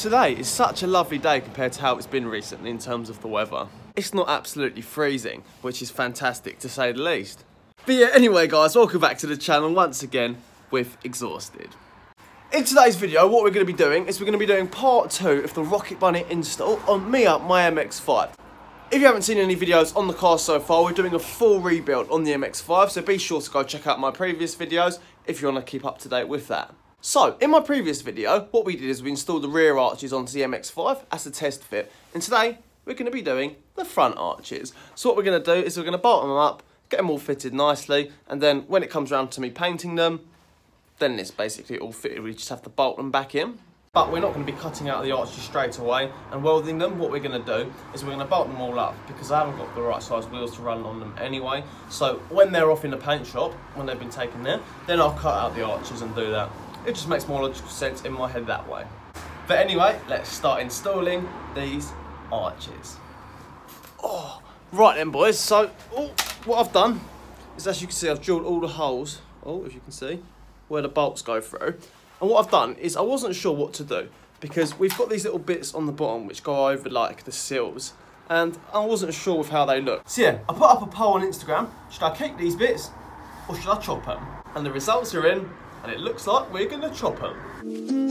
today is such a lovely day compared to how it's been recently in terms of the weather. It's not absolutely freezing, which is fantastic to say the least. But yeah, anyway guys, welcome back to the channel once again with Exhausted. In today's video, what we're going to be doing is we're going to be doing part 2 of the Rocket Bunny install on my MX-5. If you haven't seen any videos on the car so far, we're doing a full rebuild on the MX-5, so be sure to go check out my previous videos if you want to keep up to date with that. So, in my previous video, what we did is we installed the rear arches onto the MX-5 as a test fit, and today we're going to be doing the front arches. So what we're going to do is we're going to bolt them up, get them all fitted nicely, and then when it comes around to me painting them, then it's basically all fitted. We just have to bolt them back in. But we're not going to be cutting out the arches straight away and welding them. What we're going to do is we're going to bolt them all up because I haven't got the right size wheels to run on them anyway. So when they're off in the paint shop, when they've been taken there, then I'll cut out the arches and do that. It just makes more logical sense in my head that way. But anyway, let's start installing these arches. Oh, right then boys, so what I've done is, as you can see, I've drilled all the holes, if you can see, where the bolts go through. And what I've done is I wasn't sure what to do because we've got these little bits on the bottom which go over like the sills, and I wasn't sure with how they look. So yeah, I put up a poll on Instagram, should I keep these bits or should I chop them? And the results are in, and it looks like we're going to chop them.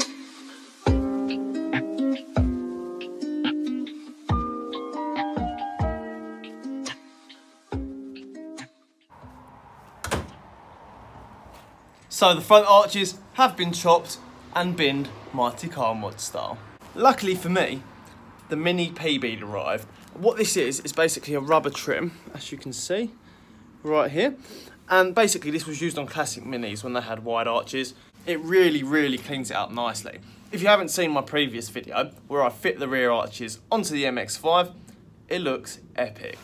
So the front arches have been chopped and binned mighty car mod style. Luckily for me, the mini P-bead arrived. What this is basically a rubber trim, as you can see, right here. And basically this was used on classic minis when they had wide arches. It really, really cleans it up nicely. If you haven't seen my previous video, where I fit the rear arches onto the MX-5, it looks epic.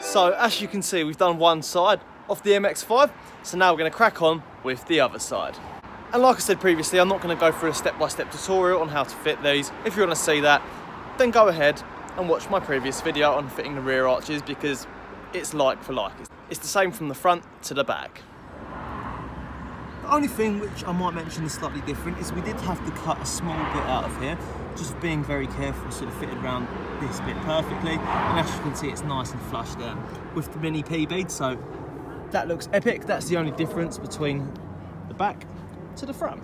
So as you can see, we've done one side of the MX-5, so now we're going to crack on with the other side. And like I said previously, I'm not going to go through a step-by-step tutorial on how to fit these. If you want to see that, then go ahead and watch my previous video on fitting the rear arches because it's like for like. It's the same from the front to the back. The only thing which I might mention is slightly different is we did have to cut a small bit out of here, just being very careful, sort of fitted around this bit perfectly, and as you can see it's nice and flush there with the mini P-bead, so that looks epic. That's the only difference between the back to the front.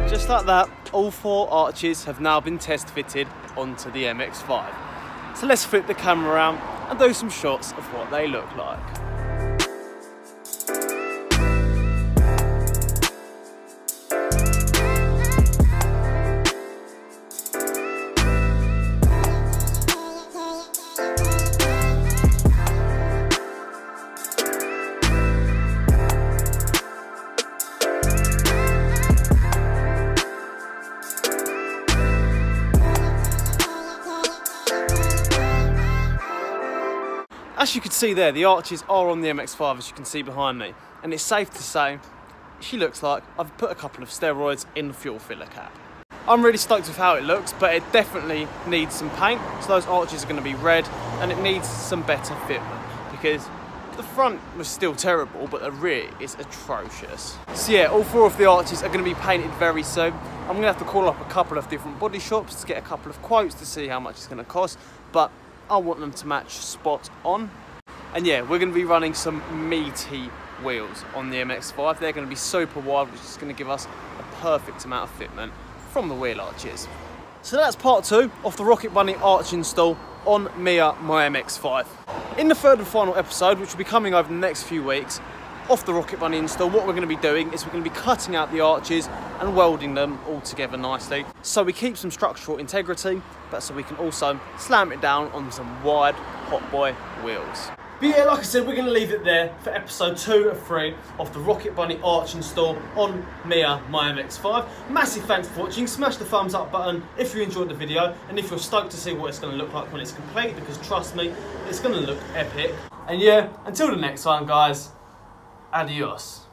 Just like that, all 4 arches have now been test fitted onto the MX-5. So let's flip the camera around and do some shots of what they look like. As you can see there, the arches are on the MX-5, as you can see behind me, and it's safe to say she looks like I've put a couple of steroids in the fuel filler cap. I'm really stoked with how it looks, but it definitely needs some paint, so those arches are going to be red, and it needs some better fitment because the front was still terrible, but the rear is atrocious. So yeah, all 4 of the arches are going to be painted very soon. I'm going to have to call up a couple of different body shops to get a couple of quotes to see how much it's going to cost, but I want them to match spot on. And yeah, we're going to be running some meaty wheels on the MX-5. They're going to be super wide, which is going to give us a perfect amount of fitment from the wheel arches. So that's part 2 of the Rocket Bunny arch install on my MX-5. In the third and final episode, which will be coming over the next few weeks, off the Rocket Bunny install, what we're going to be doing is we're going to be cutting out the arches and welding them all together nicely. So we keep some structural integrity, but so we can also slam it down on some wide Hot Boy wheels. But yeah, like I said, we're going to leave it there for episode 2 of 3 of the Rocket Bunny arch install on Mia, my MX-5. Massive thanks for watching. Smash the thumbs up button if you enjoyed the video and if you're stoked to see what it's going to look like when it's complete, because trust me, it's going to look epic. And yeah, until the next time, guys, adios.